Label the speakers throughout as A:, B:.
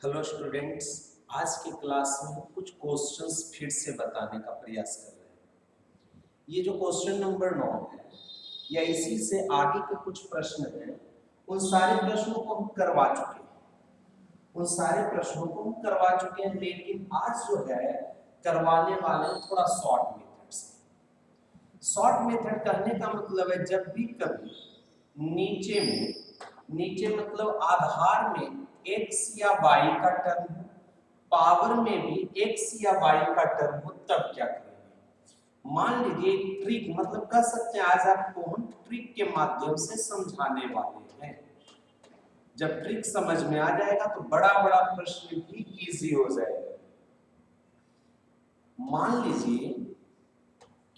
A: Hello students, आज की class में कुछ क्वेश्चंस फिर से बताने का प्रयास कर रहे हैं। ये जो क्वेश्चन नंबर 9 है या इसी से आगे के कुछ प्रश्न हैं, उन सारे प्रश्नों को हम करवा चुके हैं। लेकिन आज जो है करवाने वाले हैं थोड़ा शॉर्ट मेथड से। शॉर्ट मेथड कहने का मतलब है जब भी कभी नीचे मतलब आधार में x या y का टर्म हो, पावर में भी x या y का टर्म हो, तब क्या करेंगे। मान लीजिए एक ट्रिक, मतलब कह सकते हैं आज आपको हम ट्रिक के माध्यम से समझाने वाले हैं। जब ट्रिक समझ में आ जाएगा तो बड़ा बड़ा प्रश्न भी इजी हो जाएगा। मान लीजिए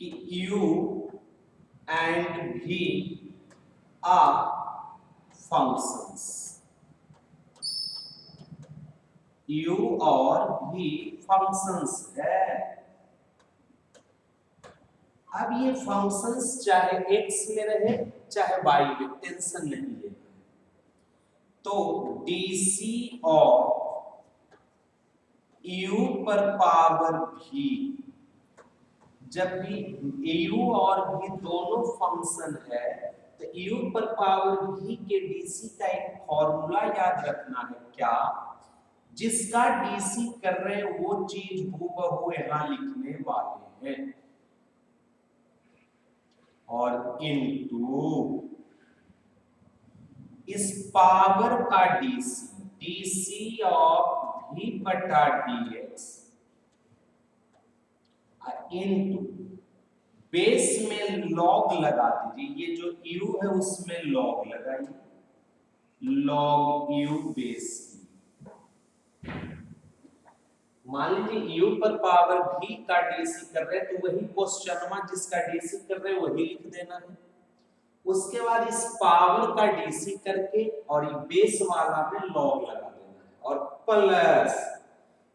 A: कि u and v are functions, u और v फंक्शंस है। अब ये फंक्शंस चाहे x में रहे चाहे y में, टेंशन नहीं है। तो dc और u पर पावर v, जब भी u और v दोनों फंक्शन है तो u पर पावर v के dc का एक फॉर्मूला याद रखना है। क्या? जिसका डीसी कर रहे हैं वो चीज हूबहू यहां लिखने वाले हैं, और इनटू इस पावर का डीसी ऑफ v बटा dx इनटू बेस में लॉग लगा दीजिए। ये जो u है उसमें लॉग लगाइए, लॉग u बेस। मान लीजिए u पर पावर v का डीसी कर रहे हैं तो वही क्वेश्चन जिसका डीसी कर रहे हैं वही लिख देना है। उसके बाद इस पावर का डीसी करके और ये बेस वाला में लॉग लगा देना है, और प्लस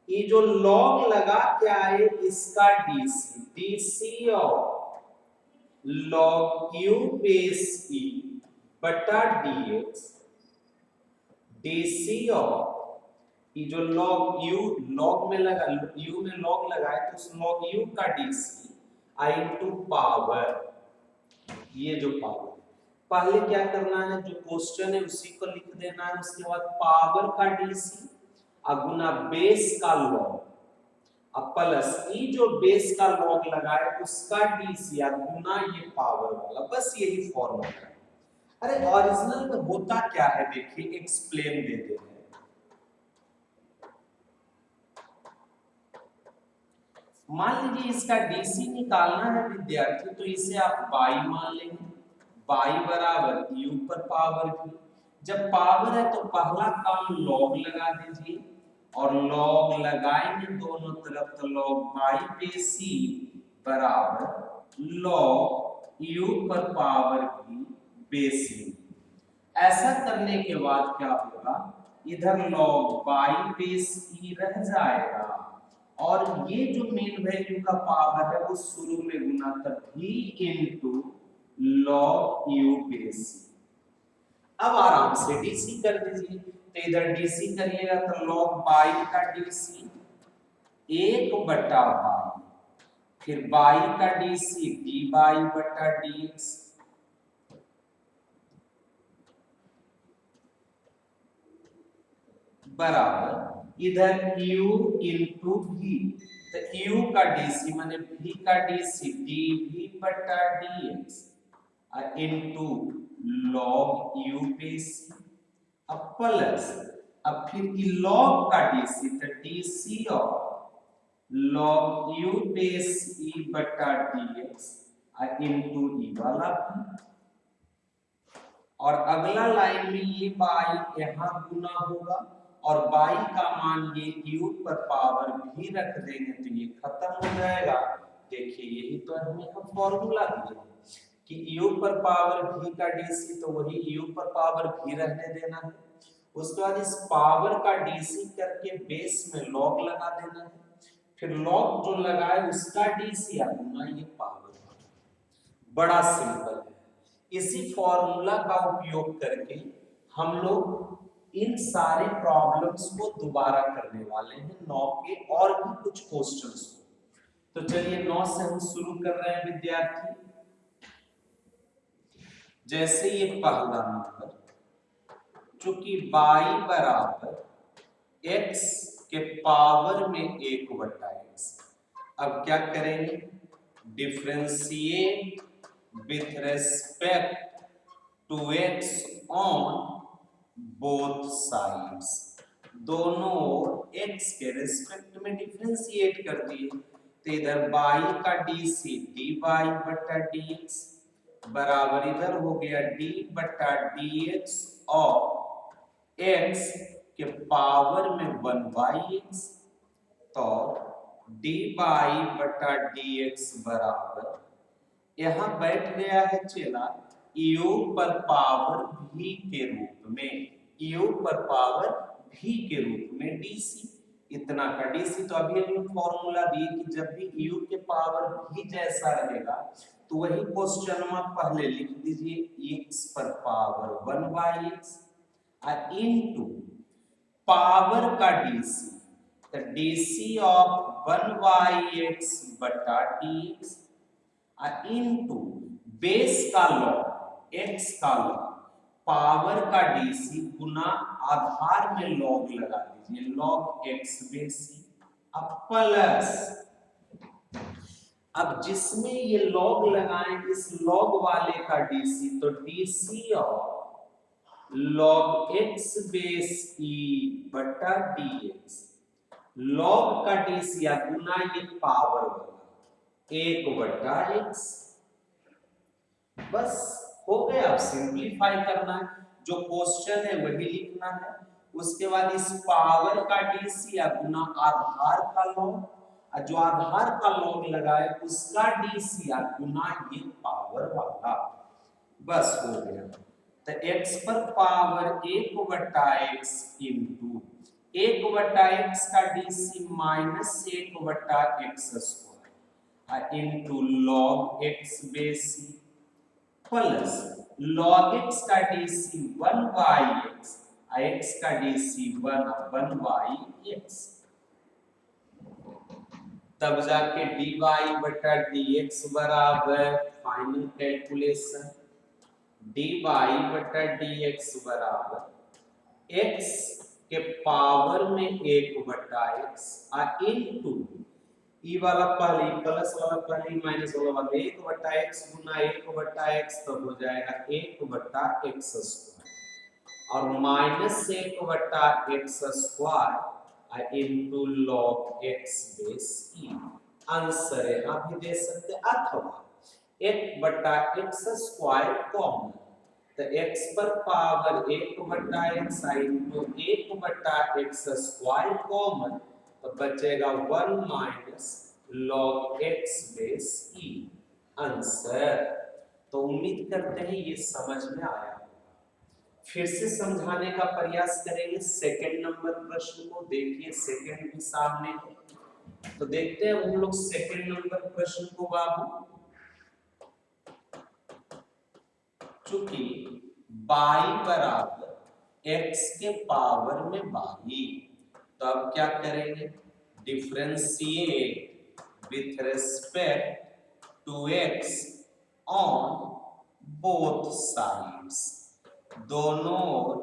A: ये जो लॉग लगा के आए इसका डीसी और लॉग u बेस e बटा dx, डीसी और ये जो लॉग में लगा, u में लॉग लगाए तो उस लॉग u का डीसी आई इनटू पावर, ये जो पावर पहले क्या करना है, जो क्वेश्चन है उसी को लिख देना है। उसके बाद पावर का डीसी गुना बेस का लॉग, अब प्लस ई जो बेस का लॉग लगाए उसका डीसी गुना ये पावर वाला, बस यही फॉर्मूला है। अरे ओरिजिनल में होता क्या है देखिए, एक्सप्लेन देते हैं। मान लीजिए इसका डीसी निकालना है विद्यार्थी, तो इसे आप y मान लेंगे, y बराबर u पर पावर v। जब पावर है तो पहला काम लॉग लगा दीजिए, और लॉग लगाएंगे दोनों तरफ तो लॉग y बेस c बराबर लॉग u पर पावर v बेस c। ऐसा करने के बाद क्या होगा, इधर लॉग y बेस e रह जाएगा, और ये जो मेन वैल्यू का पावर है वो शुरू में गुना कर v into log u base. अब आराम से डीसी कर दीजिए, तो इधर डीसी करिएगा तो लॉग y का डीसी 1 बटा y, फिर y का डीसी dy बटा dx, बराबर इधर u इनटू v, तो u का डीसी माने v का डीसी dv बटा dx into log u base, अब प्लस अब फिर लॉग का डीसी तो डीसी और लॉग u बेस e बटा dx इनटू e वाला भी, और अगला लाइन में ये y यहां गुना होगा और y का मान ये u पर पावर भी रख देंगे तो ये खत्म हो जाएगा। देखिए यही तो हमें हम फॉर्मूला दिए कि u पर पावर v का डीसी, तो वही u पर पावर भी रहने देना है। उसके बाद इस पावर का डीसी करके बेस में लॉग लगा देना है, फिर लॉग जो लगाए उसका डीसी गुना ये पावर। बड़ा सिंपल है। इसी फॉर्मूला का उपयोग करके हम लोग इन सारे प्रॉब्लम्स को दोबारा करने वाले हैं 9 के और भी कुछ क्वेश्चंस को। तो चलिए 9 से हम शुरू कर रहे हैं विद्यार्थी। जैसे ये पहला नंबर चूंकि y बराबर x के पावर में 1/x, अब क्या करेंगे, differentiate with respect to x on both sides, दोनों ओर x के रेस्पेक्ट में डिफरेंशिएट कर दिए। तो इधर y का dc dy बटा dx बराबर इधर हो गया d बटा dx और x के पावर में 1/x, तो dy बटा dx बराबर यहां बैठ गया है चेला u पर पावर v के रूप में, u पर पावर v के रूप में dc, इतना का dc। तो अभी हम फॉर्मूला दिए कि जब भी u के पावर v जैसा रहेगा तो वही क्वेश्चन में पहले लिख दीजिए x पर पावर 1/x इनटू पावर का dc, तो dc ऑफ 1/x बटा dx इनटू बेस का लॉग x का लॉग पावर का dc गुना आधार में लॉग लगा दीजिए लॉग x बेस c, अब प्लस, अब जिसमें ये लॉग लगाएं इस लॉग वाले का dc, तो dc of log x base e बटा dx, log का dc या गुना ये पावर वाला 1/x, बस हो गया। अब सिंपलीफाई करना है, जो क्वेश्चन है वही लिखना है। उसके बाद इस पावर का dc या गुना आधार का log, जो आधार का log लगाए उसका dc या गुना ये पावर वाला, बस हो गया। तो x पर पावर 1/x इंटू 1/x का dc minus 1/x square into log x base c plus log x का dc 1/x, x का dc 1/x, तब जाके dy बटा dx बराबर फाइनल कैलकुलेशन dy बटा dx बराबर x के पावर में 1/x इनटू ई वाला पहले प्लस वाला पहले माइनस वाला 1/x गुना 1/x, तो हो जाएगा 1/x स्क्वायर और minus 1/x square into log x base e, answer यहां भी दे सकते, अथवा 1/x स्क्वायर कॉमन, तो x पर power 1/x into 1/x square common, तो बचेगा 1 minus log x base e, answer. तो उम्मीद करते हैं ये समझ में आया। फिर से समझाने का प्रयास करेंगे सेकंड नंबर प्रश्न को। देखिए सेकंड भी सामने है, तो देखते हैं हम लोग सेकंड नंबर प्रश्न को। बाबू चूंकि y बराबर x के पावर में 22, तो अब क्या करेंगे, differentiate with respect to x on both sides, दोनों ओर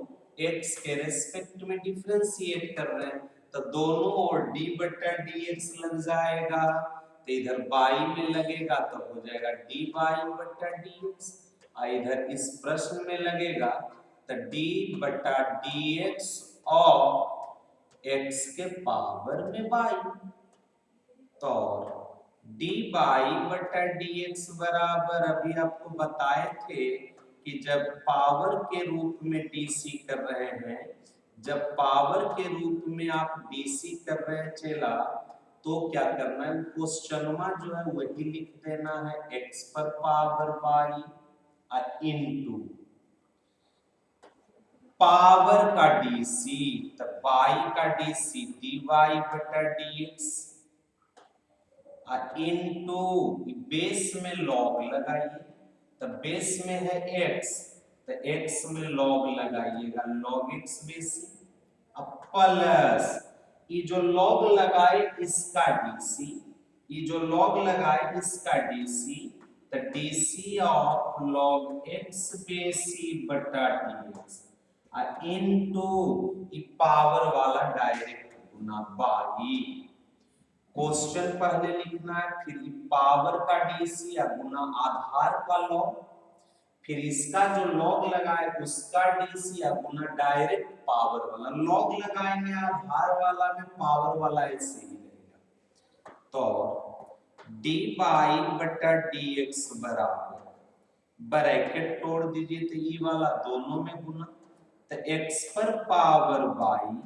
A: x के रेस्पेक्ट में डिफरेंशिएट कर रहे हैं, तो दोनों ओर d बटा dx लग जाएगा, तो इधर y में लगेगा तो हो जाएगा dy बटा dx, इधर इस प्रश्न में लगेगा तो d बटा dx और x के पावर में y, तो dy बटा dx बराबर अभी आपको बताए थे कि जब पावर के रूप में dc कर रहे हैं, जब पावर के रूप में आप dc कर रहे हैं चेला, तो क्या करना है, क्वेश्चन में जो है वही लिख देना है x पर पावर y इनटू पावर का dc, तो y का dc dy बटा dx इनटू बेस में log लगाइए, तो बेस में है x, तो तो x में log लगाइएगा, log x बेसी, अब प्लस ये जो log लगाए इसका dc, ये जो log लगाए इसका dc, तो dc ऑफ log x बेसी बटा dx इनटू ये पावर वाला डायरेक्ट गुना बाई। क्वेश्चन पहले लिखना है, फिर पावर का डीसी या गुना आधार का लॉग, फिर इसका जो लॉग लगाए उसका डीसी या गुना डायरेक्ट पावर वाला। लॉग लगाएंगे आधार वाला में, पावर वाला ऐसे ही रहेगा। तो डी बाई बटा डी एक्स बराबर, ब्रैकेट तोड़ दीजिए तो ये वाला दोनों में गुना, तो x पर पावर बाई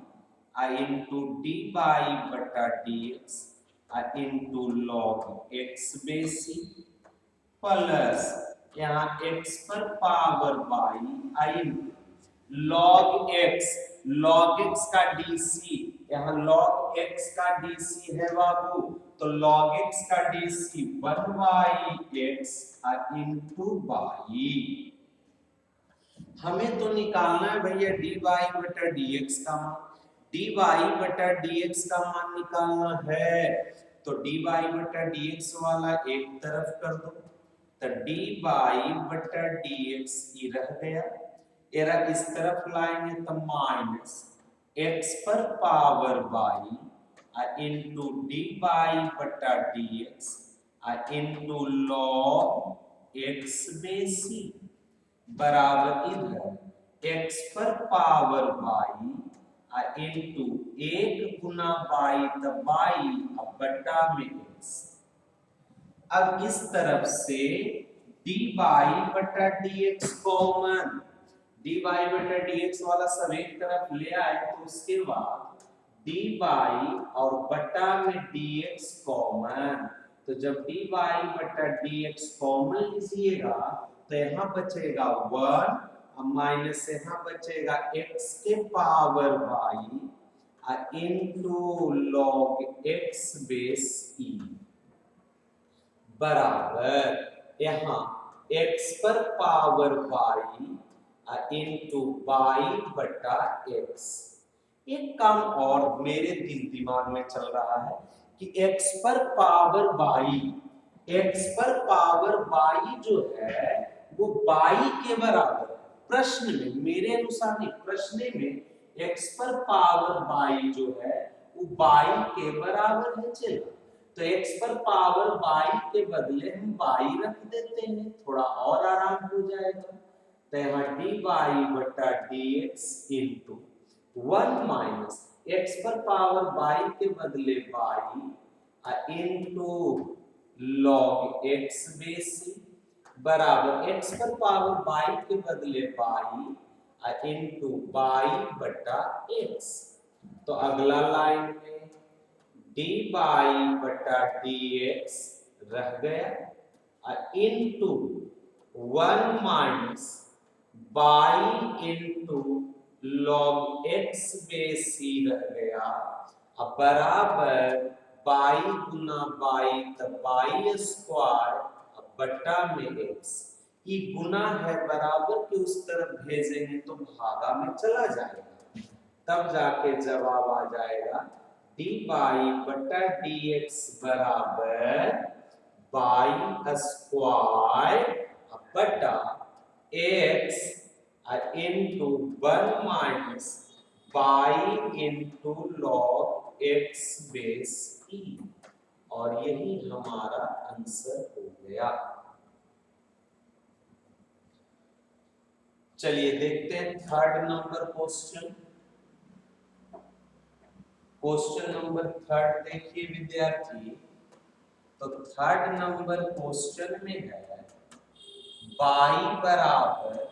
A: आई इंटू डी बाई बटा d x into log x base e, plus यहाँ x पर पावर बाई आई लॉग x का डीसी, यहाँ log x का डीसी है बाबू, तो log x का DC 1 by x into y. हमें तो निकालना है भैया डी वाई बटा डी एक्स का मान, डी वाई बटा डी एक्स का मान निकालना है, तो डी वाई बटा डी एक्स वाला एक तरफ कर दो, तो डी वाई बटा डी एक्स ये रह गया, एरा इस तरफ लाएंगे तो माइनस एक्स पर power y into d y बटा d x into log x base e बराबर इधर x पर पावर बाई इंटू एक गुना बाई तो बाई अब बटा में x। अब इस तरफ से डी बाई बटा d x common, D y बटा डी एक्स वाला सब एक तरफ ले आए, तो उसके बाद डी बाई और बटा में डी एक्स कॉमन, तो जब डी बाई बटा डी एक्स कॉमन लीजिएगा तो यहाँ बचेगा 1 माइनस यहाँ बचेगा x के power y into log x base e बराबर यहाँ x पर पावर बाई इंटू बाई बटा x। एक काम और मेरे दिमाग में चल रहा है कि x पर पावर बाई जो है वो बाई के बराबर है। प्रश्न में, मेरे अनुसार नहीं, प्रश्न में x पर पावर बाई जो है वो बाई के बराबर है। चलो तो x पर पावर बाई के बदले हम बाई रख देते हैं, थोड़ा और आराम हो जाएगा। तो यहाँ डी बाई बटा d x into 1 minus x पर पावर बाई के बदले by into log x base e बराबर x पर पावर बाई के बदले बाई इंटू बाई बटा x। तो अगला लाइन में डी बाई बटा डी एक्स रह गया into 1 minus y into log x बेसी रह गया, अब बराबर बाई गुना बाई तो बाई स्क्वायर बटा में x। ये गुना है बराबर के उस तरफ भेजेंगे तो भागा में चला जाएगा, तब जाके जवाब आ जाएगा डी बाई बटा डी एक्स बराबर बाई स्क्वायर बटा x into 1 minus y into log x base e, और यही हमारा आंसर हो गया। चलिए देखते हैं third number question. Question number third देखिए विद्यार्थी, तो थर्ड नंबर क्वेश्चन में है बाई बराबर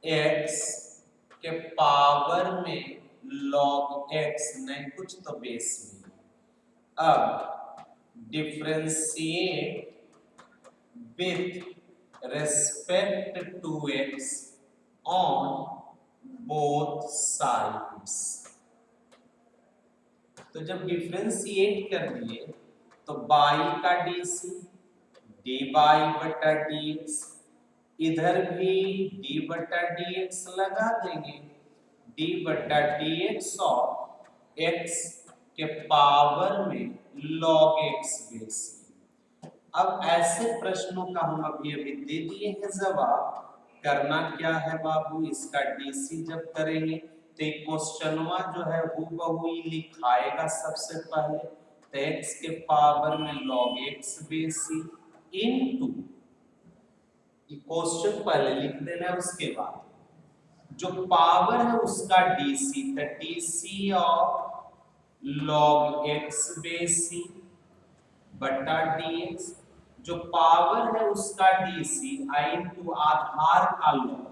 A: x के पावर में log x, नहीं कुछ तो बेस में। अब differentiate with respect to x on both sides. तो जब डिफ्रेंशिएट कर दिए तो बाई का डीसी डी बाई बटा dx, इधर भी d बटा dx लगा देंगे, d बटा dx ऑफ x के पावर में log x बेसी। अब ऐसे प्रश्नों का हम अभी दे दिए हैं जवाब। करना क्या है बाबू, इसका डीसी जब करेंगे तो क्वेश्चनवा जो है हूबहू लिखाएगा सबसे पहले, तो x के पावर में log x बेसी इनटू, क्वेश्चन पहले लिख देना है, उसके बाद जो पावर है उसका डीसी, तो डीसी ऑफ log x बेसी बटा dx, जो पावर है उसका डीसी आई इनटू आधार का लॉग,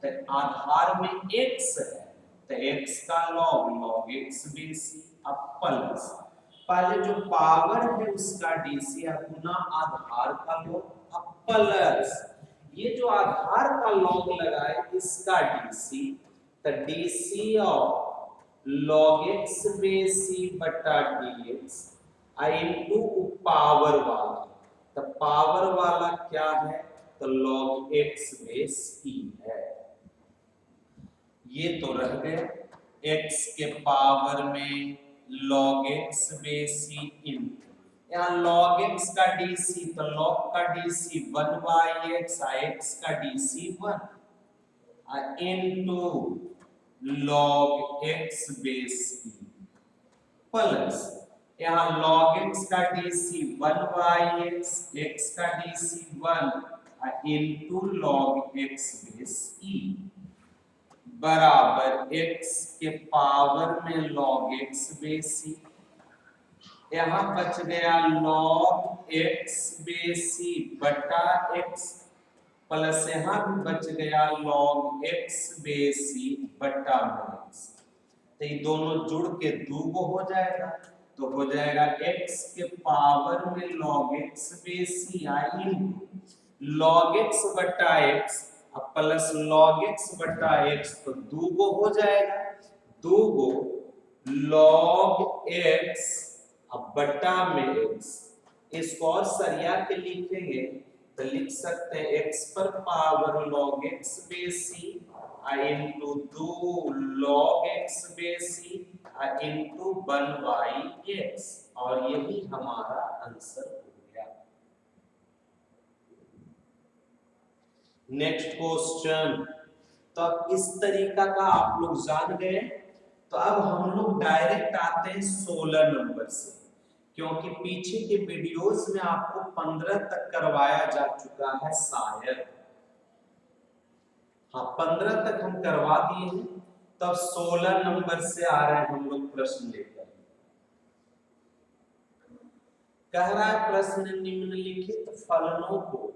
A: तो आधार में x है तो x का लॉग log x बेसी। अब प्लस पहले जो पावर है उसका डीसी गुना आधार का लॉग, अब प्लस ये जो आधार का लॉग लगाए इसका डीसी, तो डीसी ऑफ log x बेसी बटा dx इनटू पावर वाला, तो पावर वाला क्या है, तो log x बेस e है। ये तो रह गए x के पावर में log x बेसी इनटू, यहाँ log x का डीसी, तो log का डीसी 1 बाई x, x का DC 1 into log x base e plus यहाँ log x का डीसी 1 बाई x, x का DC 1 into log x base e बराबर x के पावर में log x बेसी, यहाँ बच गया log x बेसी बटा x प्लस यहाँ भी बच गया log x बेसी बटा x, तो ये दोनों जुड़ के दूगो हो जाएगा, तो हो जाएगा x के पावर में log x बेसी आई log x बटा x अब प्लस log x बटा x, तो दूगो हो जाएगा, दूगो log x अब बटा में x, इसको और सरिया के लिखेंगे तो लिख सकते हैं x पर पावर log x बेसी इनटू 2 log x बेसी इनटू 1 बाई x, और यही हमारा आंसर हो गया। नेक्स्ट क्वेश्चन, तो अब इस तरीका का आप लोग जान गए, तो अब हम लोग डायरेक्ट आते हैं 16 नंबर से, क्योंकि पीछे के वीडियोस में आपको 15 तक करवाया जा चुका है शायद, हाँ 15 तक हम करवा दिए हैं, तब 16 नंबर से आ रहे हैं हम लोग प्रश्न लेकर। कह रहा है प्रश्न निम्नलिखित फलनों को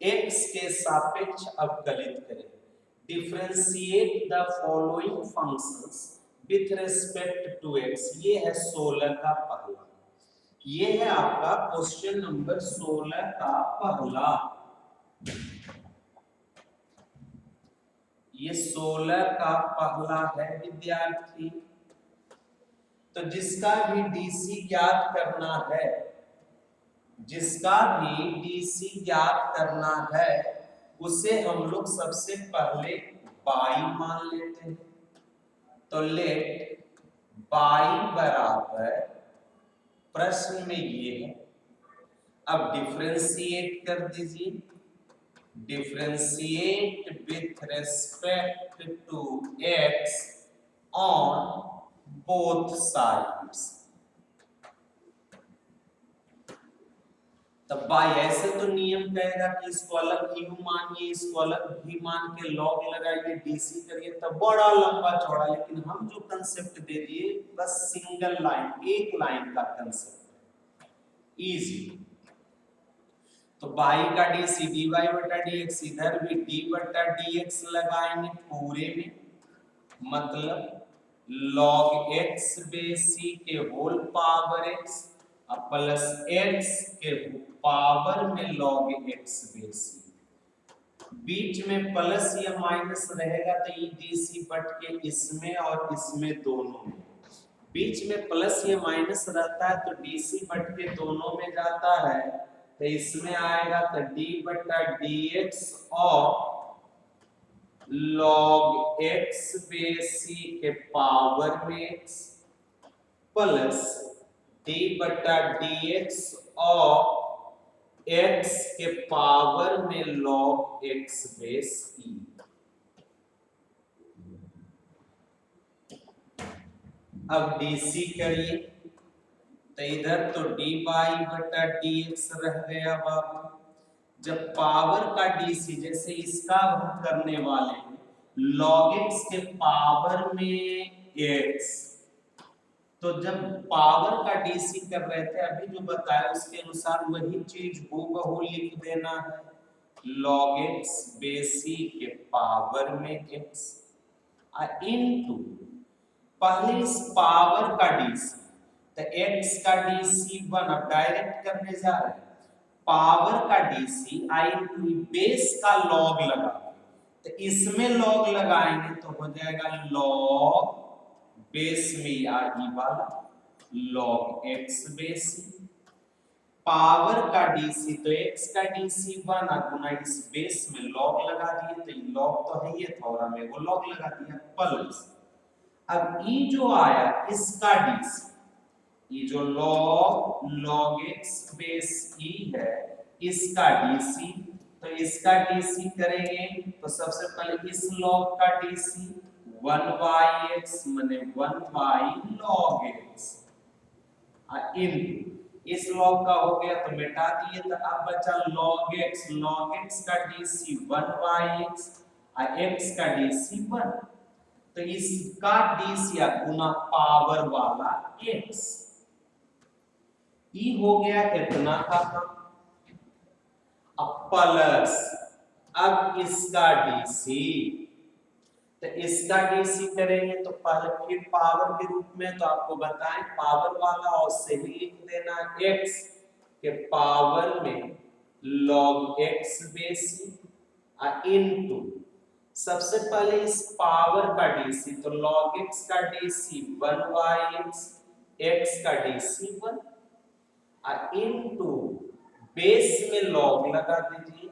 A: x के सापेक्ष अवकलित करें, differentiate the following functions with respect to x। ये है 16 का पहला, ये है आपका क्वेश्चन नंबर 16 का पहला, ये 16 का पहला है विद्यार्थी। तो जिसका भी डीसी ज्ञात करना है, जिसका भी डीसी ज्ञात करना है उसे हम लोग सबसे पहले बाई मान लेते हैं, तो लेट बाई बराबर प्रश्न में ये है, अब डिफरेंशिएट कर दीजिए, differentiate with respect to x on both sides. तब बाई ऐसे तो नियम कहेगा कि इसको अलग u मानिए, इसको अलग v मान के लॉग लगाइए, डीसी करिए, तब बड़ा लंबा चौड़ा, लेकिन हम जो कंसेप्ट दे दिए बस सिंगल लाइन, एक लाइन का कंसेप्ट, इजी। तो बाई का डीसी dy बटा dx, इधर भी d बटा dx लगाएंगे पूरे में, मतलब log x बेसी के whole power x plus x के पावर में log x बेसी, बीच में प्लस या माइनस रहेगा तो ये डीसी बट के इसमें और इसमें दोनों में, बीच में प्लस या माइनस रहता है तो डीसी बट के दोनों में जाता है, तो इसमें आएगा तो डी बटा डी एक्स और लॉग एक्स बेस सी के पावर में एक्स प्लस डी बटा डी एक्स और एक्स के पावर में लॉग एक्स बेस ई। अब डीसी करिए तो इधर तो डी बाई बटा डी एक्स रह गया बाबू। जब पावर का डीसी जैसे इसका हम करने वाले हैं लॉग एक्स के पावर में एक्स, तो जब पावर का डीसी कर रहे थे अभी जो बताया उसके अनुसार वही चीज हूबहू लिख देना है, लॉग एक्स बेसी के पावर में एक्स इनटू पहले इस पावर का डीसी, तो x का डीसी 1 अब डायरेक्ट करने जा रहे हैं, पावर का डीसी आई टू बेस का लॉग लगा, तो इसमें लॉग लगाएंगे तो हो जाएगा लॉग बेस में आ ई वाला लॉग x बेस, पावर का डीसी तो x का डीसी 1 गुना इस बेस में लॉग लगा दिए, तो लॉग तो है ये थोड़ा में वो लॉग लगा दिया प्लस अब ई जो आया इसका डीसी, ये जो log x बेस e है इसका डीसी, तो इसका डीसी करेंगे तो सबसे पहले इस log का डीसी 1/x माने 1 log x इन इस log का हो गया तो मिटा दिए, तो अब बचा log x का डीसी 1/x x का डीसी 1, तो इसका डीसी गुना पावर वाला x ई हो गया इतना का, अब प्लस अब इसका डीसी, तो इसका डीसी करेंगे तो पहले फिर पावर के रूप में, तो आपको बताएं पावर वाला और से ही लिख देना x के पावर में log x बेसी इनटू सबसे पहले इस पावर का डीसी, तो log x का डीसी 1/x x का डीसी 1 इनटू बेस में लॉग लगा दीजिए,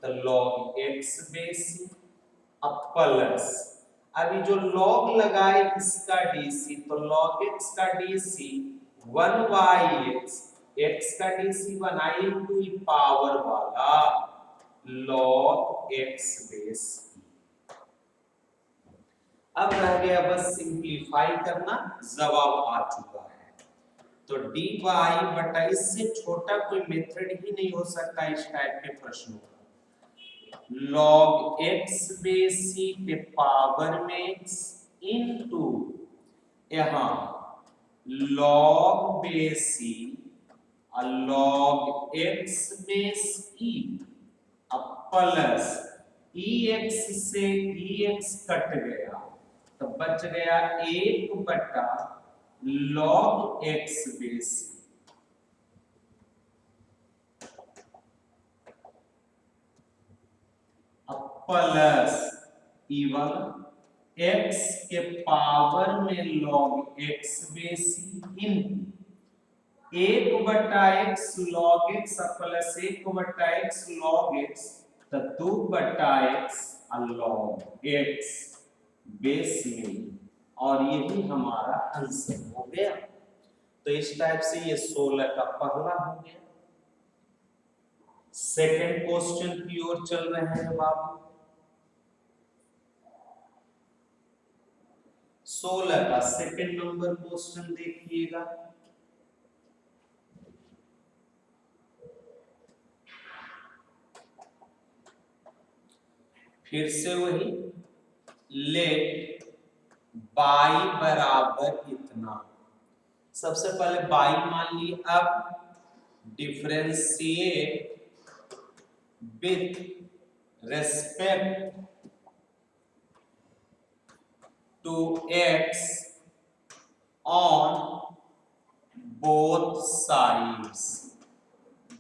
A: तो log x बेस अब प्लस अभी जो लॉग लगाए इसका डीसी, तो log x का डीसी 1/x x का डीसी 1 इनटू पावर वाला log x बेस। अब रह गया बस सिंपलीफाई करना, जवाब आ चुका है, तो dy बटा इससे छोटा कोई मेथड ही नहीं हो सकता इस टाइप के प्रश्नों का, log x बेस c के पावर में x इनटू यहां log base c log x base e अब प्लस ex से ex कट गया तो बच गया 1 बटा log x बेस अब प्लस ई वाला x के पावर में log x बेस इन 1 बटा x log x प्लस 1 बटा x log x, तो 2 बटा x log x बेस में, और यही हमारा आंसर हो गया। तो इस टाइप से ये 16 का पहला हो गया। सेकंड क्वेश्चन की ओर चल रहे हैं बाबू। 16 का सेकंड नंबर क्वेश्चन देखिएगा। फिर से वही लेट बाई बराबर इतना, सबसे पहले बाई मान ली, अब differentiate with respect to x on both sides,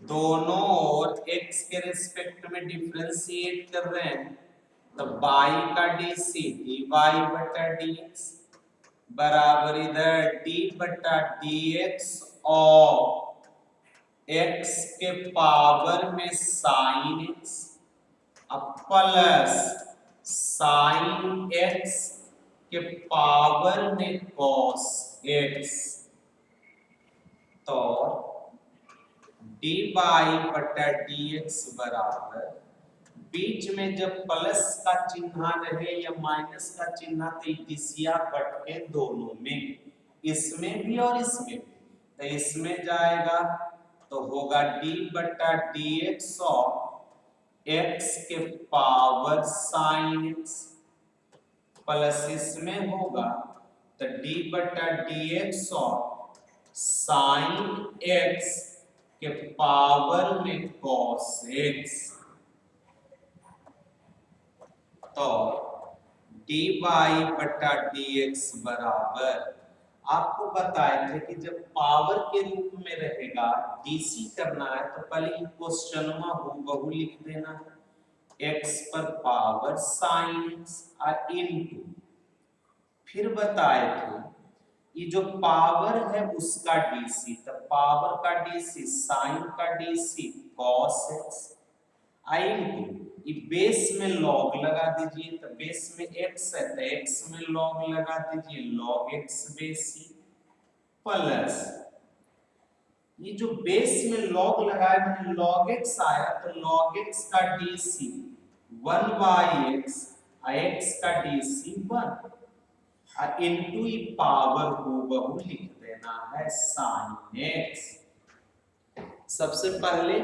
A: दोनों ओर x के रेस्पेक्ट में डिफरेंशिएट कर रहे हैं, तो बाई का डीसी dy बटा dx बराबर इधर d बटा dx और x के पावर में sin x अब प्लस sin x के पावर में cos x तो dy बटा dx बराबर बीच में जब प्लस का चिन्ह रहे या माइनस का चिन्ह तो दिशिया बट के दोनों में इसमें भी और इसमें भी तो इसमें जाएगा तो होगा d बटा dx और x के पावर sin x प्लस इसमें होगा तो d बटा dx और sin x के पावर में cos x तो dy बटा dx बराबर आपको बताए थे कि जब पावर के रूप में रहेगा डीसी करना है तो पहले क्वेश्चन में हूबहू लिख देना x पर पावर sin x इनटू फिर बताए थे ये जो पावर है उसका डीसी तो पावर का डीसी साइन का डीसी cos x इनटू ये बेस में लॉग लगा दीजिए तो बेस में x है तो x में लॉग लगा दीजिए log x बेसी प्लस ये जो बेस में लॉग लगाया मैंने log x आया तो log x का dc 1/x x का dc 1 इनटू ये पावर हूबहू लिख देना है sin x सबसे पहले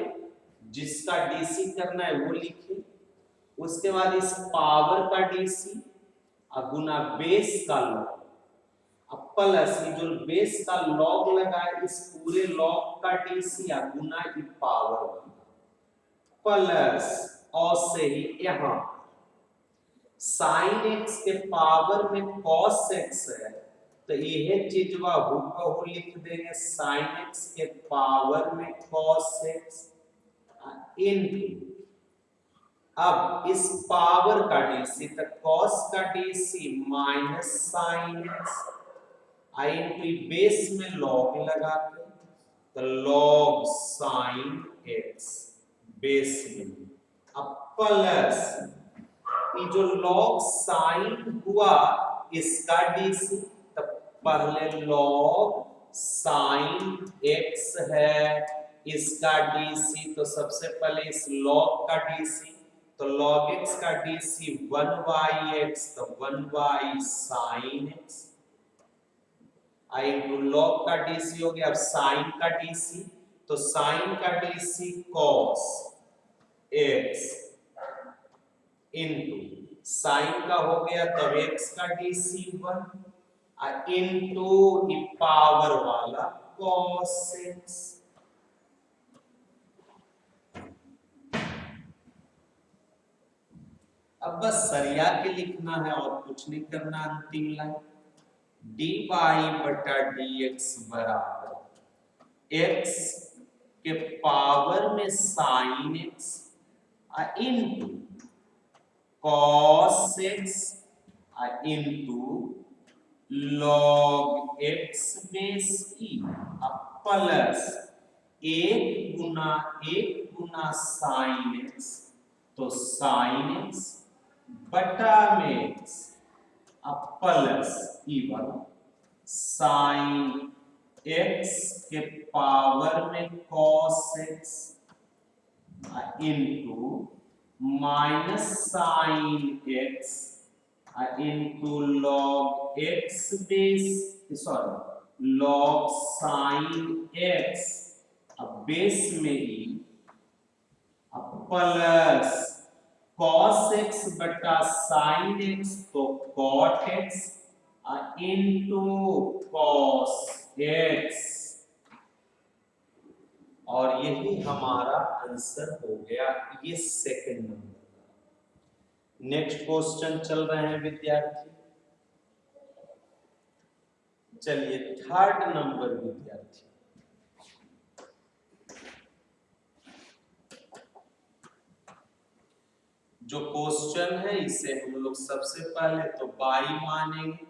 A: जिसका डीसी करना है वो लिखिए उसके बाद इस पावर का डीसी गुना बेस का लॉग अब प्लस ये जो बेस का लॉग लगा है इस पूरे लॉग का डीसी गुना की पावर प्लस और से ही यहां sin x के पावर में cos x है तो यह चीज हूबहू लिख देंगे sin x के पावर में cos x इनटू अब इस पावर का डीसी तो cos का DC minus sin x into base में लॉग लगा के तो log sin x बेस में अब प्लस ये जो log sin हुआ इसका डीसी तो पहले log sin x है इसका डीसी तो सबसे पहले इस log का डीसी तो log x का डीसी 1/x तो 1 sin x इनटू log का डीसी हो गया अब sin का डीसी तो sin का DC cos x into sin का हो गया तब x का डीसी 1 इनटू पावर वाला cos x अब बस सरिया के लिखना है और कुछ नहीं करना अंतिम लाइन dy बटा dx बराबर x के पावर में sin x into cos x into log x base E plus 1 गुना sin x तो sin x बटा में x plus even sin x के पावर में cos x into minus sin x into log x base sorry log sin x अब base में ही plus cos x बटा sin x तो cot x into cos x और यही हमारा answer हो गया ये सेकंड नंबर। नेक्स्ट क्वेश्चन चल रहे हैं विद्यार्थी, चलिए थर्ड नंबर विद्यार्थी। जो क्वेश्चन है इसे हम लोग सबसे पहले तो बाई मानेंगे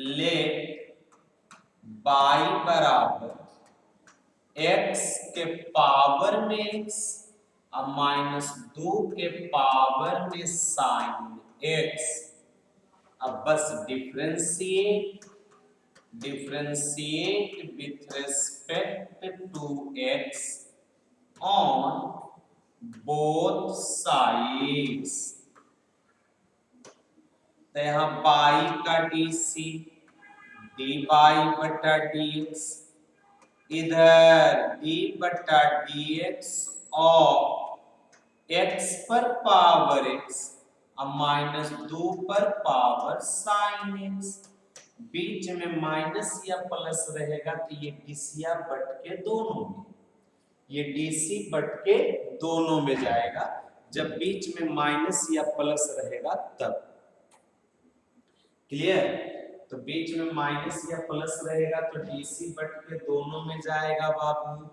A: लेट y बराबर x के पावर में x और -2 के पावर में साइन x। अब बस differentiate with respect to x on both sides। तो यहाँ बाई का डीसी dy बटा dx, इधर d बटा dx और x पर पावर x और -2 पर पावर साइन x। बीच में माइनस या प्लस रहेगा तो ये डीसी बट के दोनों में, ये डीसी बट के दोनों में जाएगा। जब बीच में माइनस या प्लस रहेगा तब। क्लियर? तो बीच में माइनस या प्लस रहेगा तो डीसी बट के दोनों में जाएगा बाबू।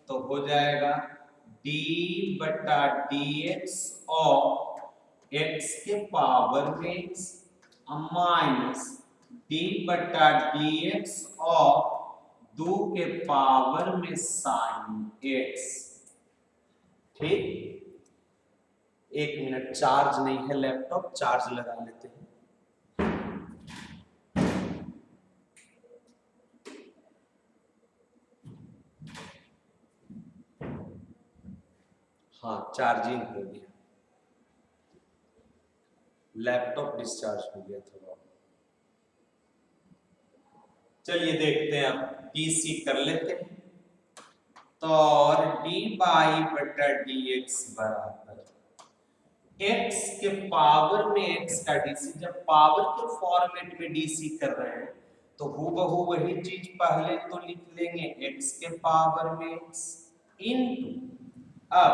A: तो हो जाएगा d बटा dx और x के पावर में x माइनस d बटा dx और 2 के पावर में साइन x। ठीक, 1 मिनट, चार्ज नहीं है लैपटॉप, चार्ज लगा लेते हैं। हाँ, चार्जिंग हो गया, लैपटॉप डिस्चार्ज हो गया थोड़ा। चलिए देखते हैं, अब डीसी कर लेते हैं। तो और डी बाई बटा dx बराबर x के पावर में x का डीसी। जब पावर के फॉर्मेट में डीसी कर रहे हैं तो हूबहू वही चीज पहले तो लिख लेंगे, x के पावर में x इनटू। अब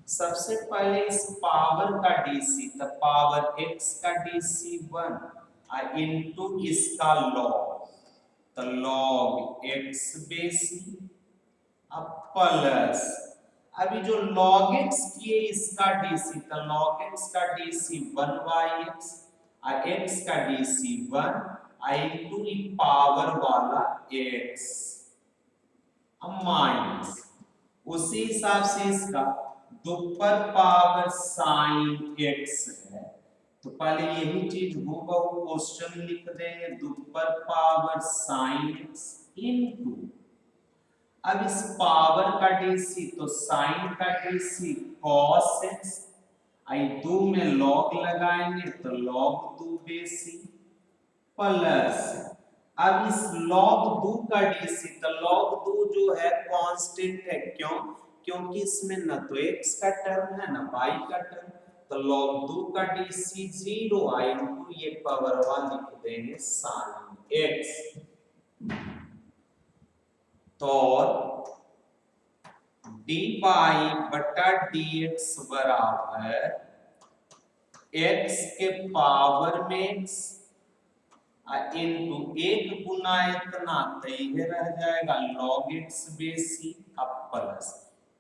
A: सबसे पहले इस पावर का डीसी, तो पावर x का डीसी 1 इनटू इसका लॉग, तो लॉग x बेसी। अब प्लस अभी जो log x किए इसका डीसी, तो log x का डीसी 1/x और x का डीसी 1 इनटू पावर वाला x। अब माइनस उसी हिसाब से इसका दोपहर पावर साइन x है, तो पहले यही चीज हूबहू क्वेश्चन लिख देंगे, दोपहर पावर साइन x इनटू। अब इस पावर का डीसी, तो साइन का डीसी cos x, आई 2 में log लगाएंगे तो log 2 बेसी, प्लस अब इस log 2 का डीसी, तो log 2 जो है कांस्टेंट है, क्यों? क्योंकि इसमें न तो x का टर्म है न y का टर्म, तो log 2 का डीसी 0 आई इनटू ये पावर वाला लिख देंगे साइन x। तो dy बटा dx बराबर x के पावर में x इनटू 1 गुना इतना, तो ये रह जाएगा log x बेसी। अब प्लस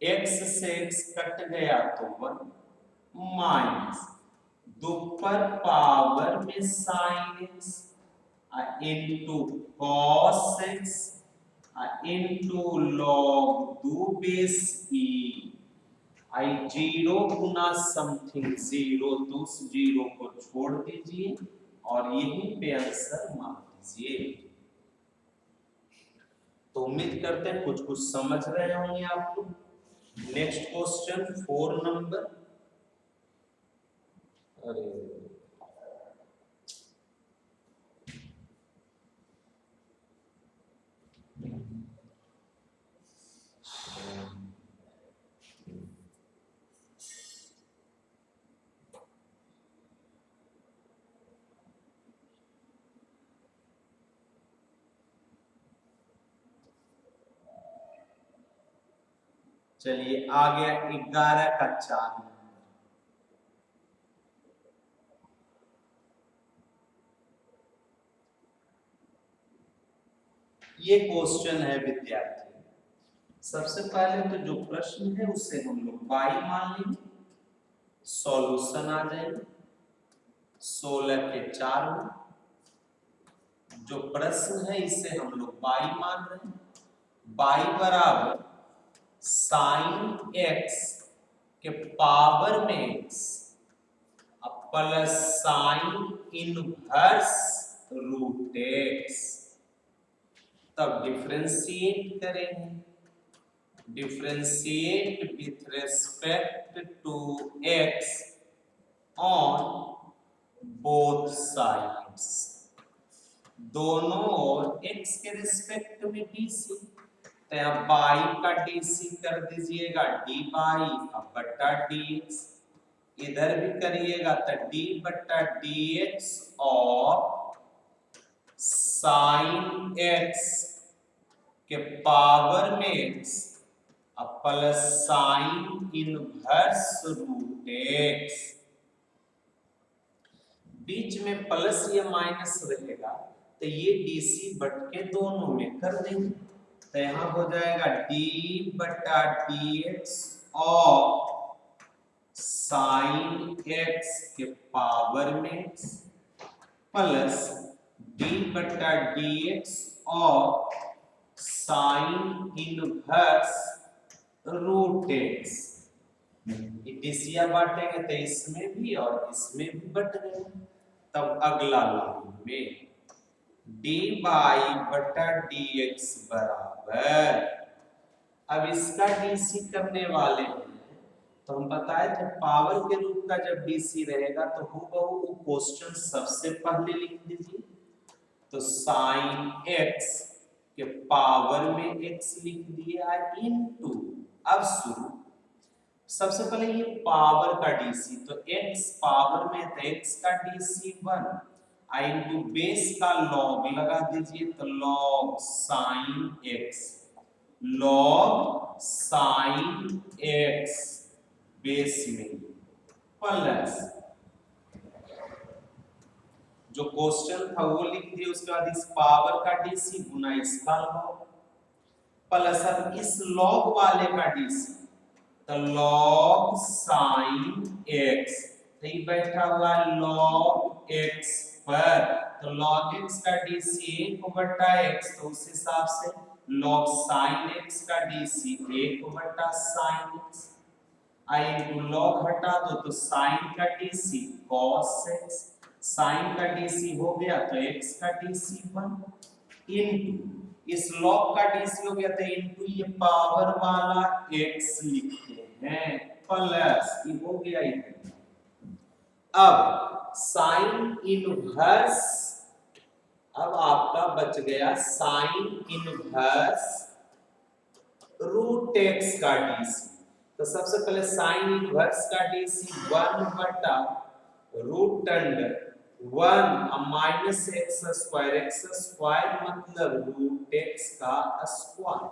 A: x से x कट गया तो 1 माइनस दोपहर पावर में sine x into cos x into log 2 base e आई 0 गुना समथिंग 0, तो उस 0 को छोड़ दीजिए और यहीं पे आंसर मान दीजिए। तो उम्मीद करते हैं कुछ कुछ समझ रहे होंगे आप लोग। Next question 4 number. अरे चलिए आ गया 11 का 4 नंबर। ये क्वेश्चन है विद्यार्थी, सबसे पहले तो जो प्रश्न है उसे हम लोग बाई मान लेंगे, सॉल्यूशन आ जाएगा 16 के 4 में जो प्रश्न है इसे हम लोग बाई मान रहे हैं। बाई बराबर साइन एक्स के पावर में x plus sine inverse root x. तब डिफरेंशिएट करेंगे, differentiate with respect to x on both sides, दोनों ओर x के रिस्पेक्ट में dc। तो यहाँ बाई का dc कर दीजिएगा d बाई बट्टा dx, इधर भी करिएगा तो d बट्टा dx और साइन x के पावर में x plus sine inverse root x। बीच में प्लस या माइनस रहेगा तो ये dc बट के दोनों में कर देंगे। तो यहाँ हो जाएगा d बटा dx और साइन x के पावर में प्लस d बटा dx और साइन इनवर्स रूट x। डीसिया बांटेंगे तो इसमें भी और इसमें भी बट गए। तब अगला लाइन में d बाई बटा dx बराबर, अब इसका dc करने वाले हैं तो हम बताए थे पावर के रूप का जब dc रहेगा तो हूबहू वो क्वेश्चन सबसे पहले लिख दीजिए। तो साइन x के पावर में x लिख दिया इनटू, अब शुरू सबसे पहले ये पावर का डीसी, तो x पावर में तो x का डीसी 1 आई इंटू बेस का लॉग लगा दीजिए तो log sine x, log sine x base में प्लस जो क्वेश्चन था वो लिख दिया, उसके बाद इस पावर का डीसी गुना इसका लॉग प्लस अब इस लॉग वाले का डीसी तो लॉग साइन x, तो ये बैठा हुआ लॉग x पर, तो लॉग x का डीसी 1 बटा x, तो उस हिसाब से लॉग साइन x का डीसी 1 बटा साइन x आई इनटू लॉग हटा दो तो साइन का डीसी cos x, साइन का डीसी हो गया तो x का डीसी 1 इनटू इस लॉग का डीसी हो गया तो इनटू ये पावर वाला x लिखते हैं प्लस ये हो गया ये। अब साइन इनवर्स, अब आपका बच गया साइन इनवर्स रूट x का डीसी। तो सबसे पहले साइन इनवर्स का डीसी 1 बटा root under 1 minus x square, x square मतलब रूट एक्स का स्क्वायर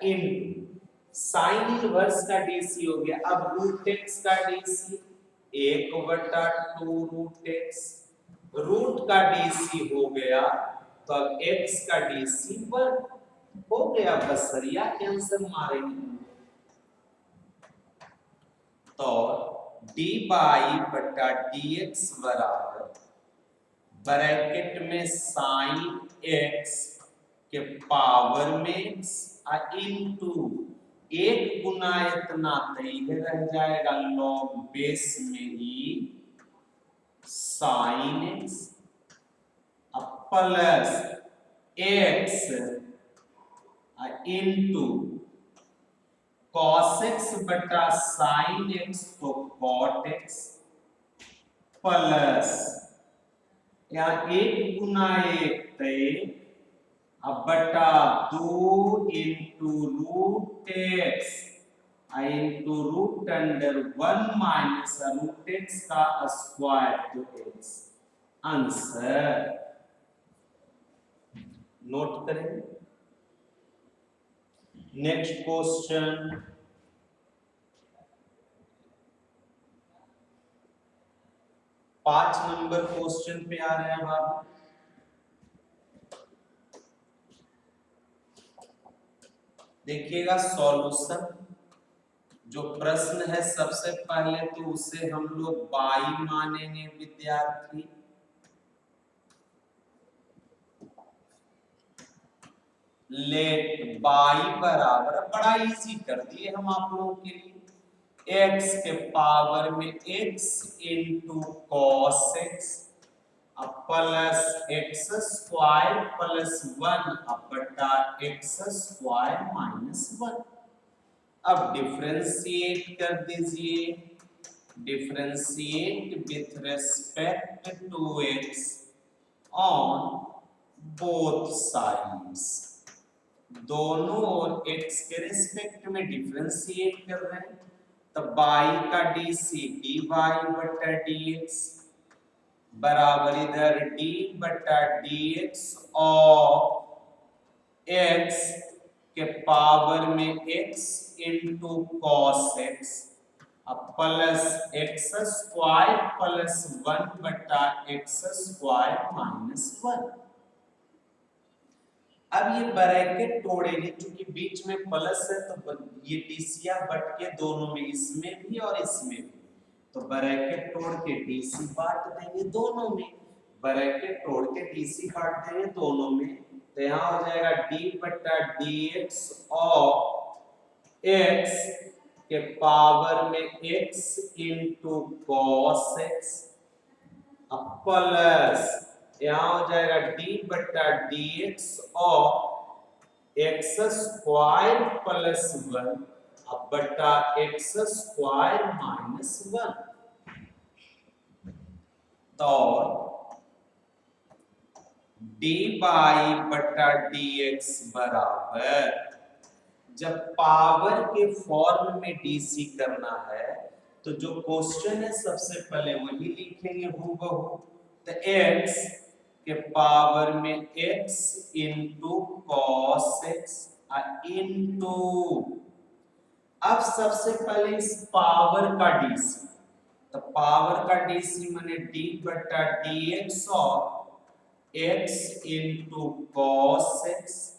A: इन साइन इनवर्स का डीसी हो गया। अब रूट एक्स का डीसी 1 बटा 2 रूट एक्स, रूट का डीसी हो गया तो अब एक्स का डीसी 1 हो गया, बसरिया के आंसर मारेंगे तो d बाई बटा dx बराबर ब्रैकेट में साइन x के पावर में इनटू 1 गुना इतना तो रह जाएगा लॉग बेस में ही sine x plus x into cos x बटा sin x तो cot x प्लस यहाँ 1 गुना 1 अब बटा 2 into root x into root under 1 minus root x का स्क्वायर तो एक्स। आंसर नोट करें। नेक्स्ट क्वेश्चन 5 नंबर क्वेश्चन पे आ रहे हैं बाबू। देखिएगा सॉल्यूशन, जो प्रश्न है सबसे पहले तो उसे हम लोग बाई मानेंगे विद्यार्थी। लेट बाई बराबर, बड़ा इजी कर दिए हम आप लोगों के लिए, x के पावर में x into cos x plus x square plus 1 बटा एक्स स्क्वायर माइनस 1। अब डिफरेंशिएट कर दीजिए, differentiate with respect to x on both sides, दोनों ओर x के रिस्पेक्ट में डिफरेंशिएट कर रहे हैं, तो बाई का dc dy बटा dx बराबर इधर d बटा dx और x के पावर में x into cos x plus x square plus 1 बटा एक्स स्क्वायर माइनस 1। अब ये ब्रैकेट तोड़ेंगे, क्योंकि बीच में प्लस है तो ये डीसिया बट के दोनों में, इसमें भी और इसमें भी, तो ब्रैकेट तोड़ के डीसी बांट देंगे दोनों में, ब्रैकेट तोड़ के डीसी बांट देंगे दोनों में, तो यहाँ हो जाएगा डी बटा डी एक्स और एक्स के पावर में x into cos x plus यहाँ हो जाएगा डी बटा डी एक्स और एक्स स्क्वायर प्लस 1 बटा एक्स स्क्वायर माइनस 1। तो डी बाई बटा डी एक्स बराबर, जब पावर के फॉर्म में डीसी करना है तो जो क्वेश्चन है सबसे पहले वही लिखेंगे हूबहू, तो x के पावर में x into cos x into, अब सबसे पहले इस पावर का डीसी, तो पावर का डीसी माने डी बटा डी एक्स और x into cos x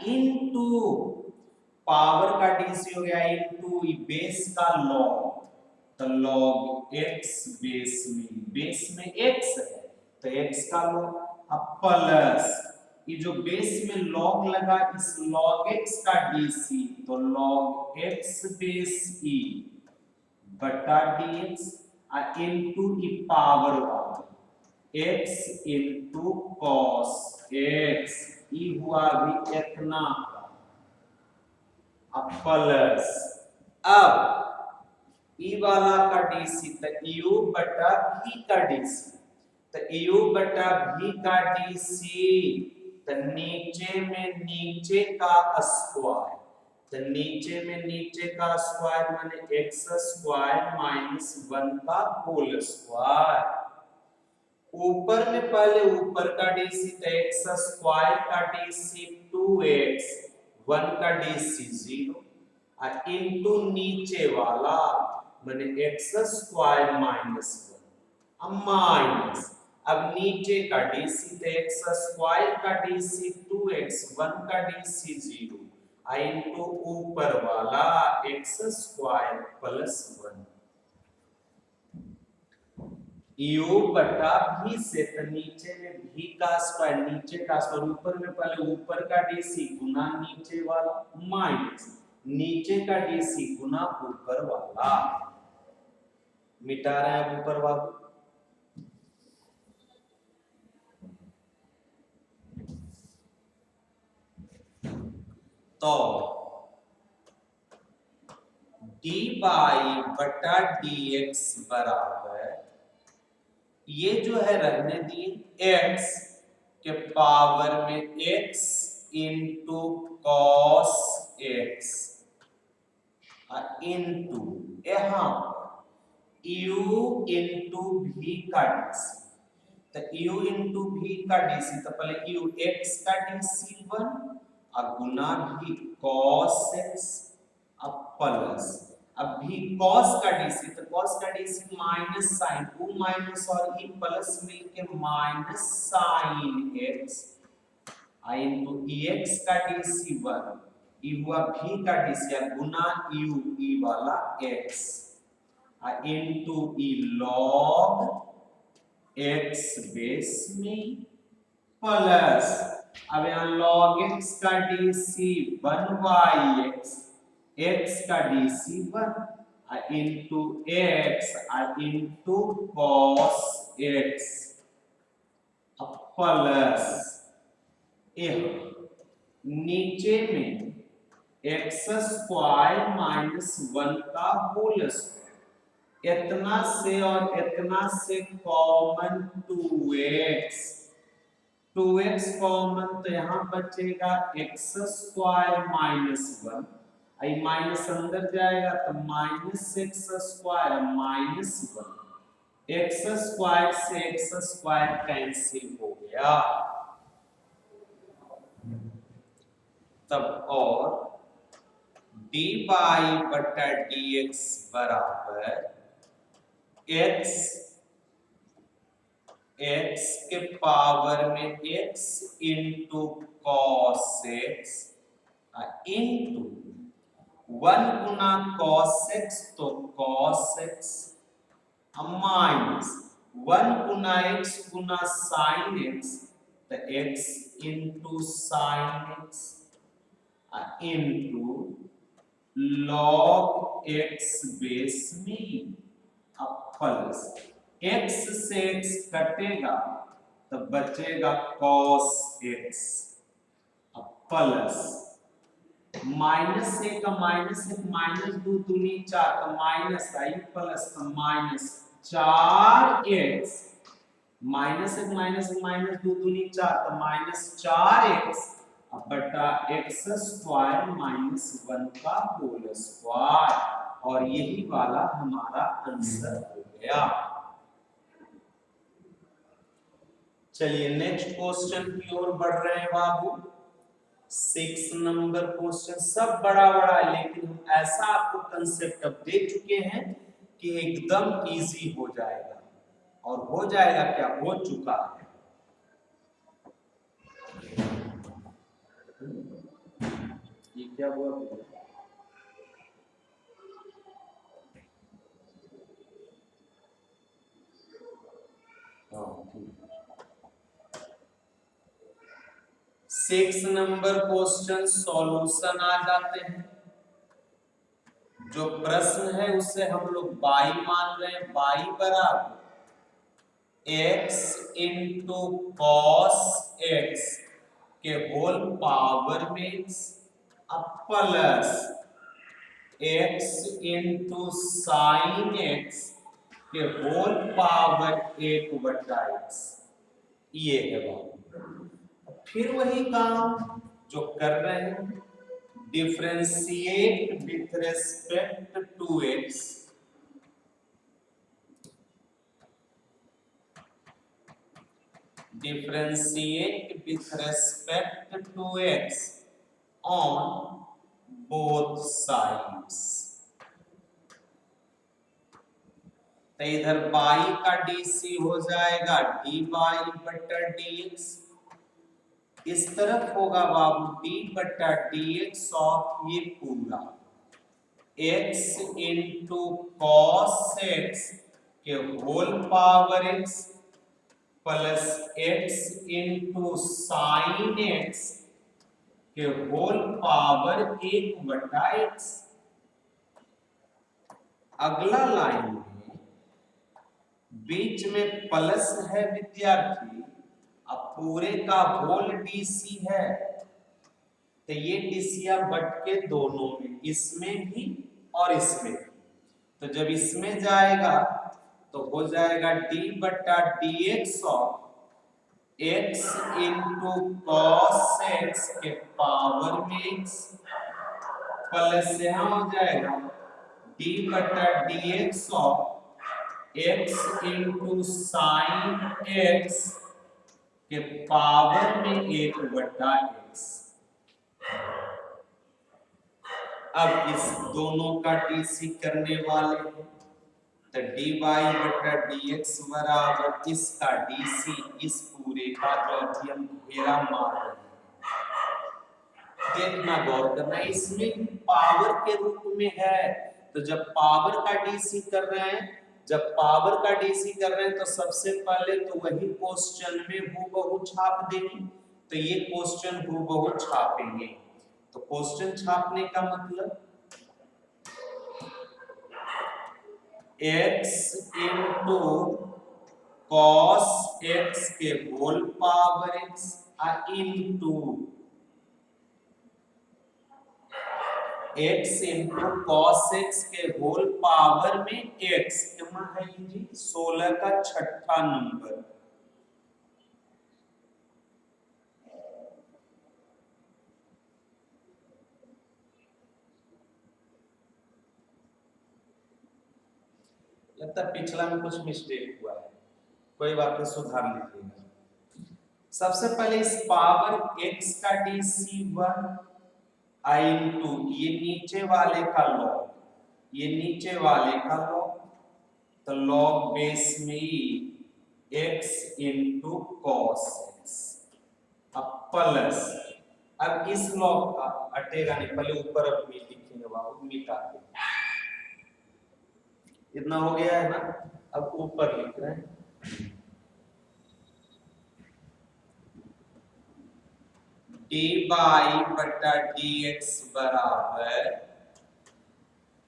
A: into power का डीसी हो गया इंटू बेस का लॉग, तो लॉग x बेस में x है तो x का लॉग, अब प्लस ये जो बेस में लॉग लगा इस लॉग x का डीसी, तो लॉग x बेस e बटा dx इंटू ई पावर वाला x इंटू कॉस x, ई हुआ भी इतना, प्लस अब ई वाला का डीसी तो यू बटा भी का डीसी, तो यू बटा भी का डीसी, तो नीचे में नीचे का स्क्वायर, तो नीचे में नीचे का स्क्वायर माने एक्स स्क्वायर माइनस 1 का होल स्क्वायर, ऊपर में पहले ऊपर का डीसी तो एक्स स्क्वायर का डीसी 2x 1 का डीसी 0 इंटू नीचे वाला माने एक्स स्क्वायर माइनस 1 माइनस, अब नीचे का डीसी तो एक्स स्क्वायर का डीसी 2x 1 का डीसी 0 इंटू ऊपर वाला एक्स स्क्वायर प्लस 1, यू बटा भी से, तो नीचे में भी का स्क्वायर नीचे का स्क्वायर, ऊपर में पहले ऊपर का डीसी गुना नीचे वाला माइनस नीचे का डीसी गुना ऊपर वाला, मिटा रहे हैं ऊपर वाला, तो डी बाई बटा डी एक्स बराबर, ये जो है रहने दिए x के पावर में x into cos x into यहाँ u इंटू v का डीसी, तो u इंटू v का डीसी, तो पहले u x का डीसी 1 और गुना v cos x प्लस, अब भी cos का डीसी, तो cos का DC minus sine u minus और e प्लस मिलके minus sine x into ex का डीसी 1, e हुआ भी का डीसी गुना u e वाला x into e log x base में प्लस, अब यहाँ log x का dc 1/x, x का dc 1 into x into cos x plus नीचे में एक्स स्क्वायर माइनस 1 का होल स्क्वायर, इतना से और इतना से कॉमन 2x, 2x कॉमन तो यहाँ बचेगा एक्स स्क्वायर माइनस 1, आई माइनस अंदर जाएगा तो minus x square minus 1, x square से एक्स स्क्वायर कैंसिल हो गया। तब और dy बटा dx बराबर x के पावर में x into cos x into 1 गुना कॉस x तो कॉस x माइनस 1 गुना x गुना साइन x तो x into sine x into log x base में प्लस x से x कटेगा तो बचेगा cos x प्लस माइनस एक माइनस 2 दूनी 4 तो माइनस आई प्लस तो माइनस 4x, माइनस 2 दूनी 4 तो माइनस 4x बटा एक्स स्क्वायर माइनस 1 का होल स्क्वायर, और यही वाला हमारा आंसर हो गया। चलिए नेक्स्ट क्वेश्चन की ओर बढ़ रहे हैं बाबू। 6 नंबर क्वेश्चन सब बड़ा बड़ा है, लेकिन हम ऐसा आपको कंसेप्ट अब दे चुके हैं कि एकदम इजी हो जाएगा, और हो जाएगा क्या, हो चुका है। ये क्या हुआ? सिक्स नंबर क्वेश्चन सॉल्यूशन आ जाते हैं। जो प्रश्न है उससे हम लोग बाई मान रहे हैं, बाई बराबर x इंटू कॉस x के होल पावर में plus x into sine x के होल पावर 1/x, ये है बात। फिर वही काम जो कर रहे हैं, differentiate with respect to x, differentiate with respect to x on both sides। तो इधर बाई का dc हो जाएगा dy बटा dx, इस तरफ होगा बाबू d बटा dx और ये पूरा x इंटू कॉस x के whole power x plus x into sine x के होल पावर 1/x। अगला लाइन में बीच में प्लस है विद्यार्थी, अब पूरे का होल डीसी है, तो ये डीसीया बट के दोनों में, इसमें भी और इसमें भी, तो जब इसमें जाएगा तो हो जाएगा d बटा dx और x इंटू कॉस x के पावर में x प्लस यहाँ हो जाएगा d बटा dx और x इंटू साइन x के पावर में 1/x। अब इस दोनों का डीसी करने वाले हैं, तो dy बटा dx बराबर इसका dc, इस पूरे का जो अभी हम घेरा मार रहे हैं, देखना गौर करना, इसमें पावर के रूप में है। तो जब पावर का डीसी कर रहे हैं, जब पावर का डीसी कर रहे हैं तो सबसे पहले तो वही क्वेश्चन में हूबहू छाप देंगे। तो ये क्वेश्चन हूबहू छापेंगे। तो क्वेश्चन छापने का मतलब x इंटू कॉस x के whole power x into x into cos x के होल पावर में x कितना है जी 16 का छठा नंबर। लगता है पिछला में कुछ मिस्टेक हुआ है, कोई बात नहीं, सुधार लीजिएगा। सबसे पहले इस पावर x का dc1 इंटू ये नीचे वाले का लॉग, ये नीचे वाले का लॉग, तो लॉग बेस में x इंटू कॉस x, अब प्लस, अब इस लॉग का हटेगा नहीं, पहले ऊपर अब लिखेंगे बाबू मिटा के, इतना हो गया है ना। अब ऊपर लिख रहे हैं डी बाई बटा डी एक्स बराबर,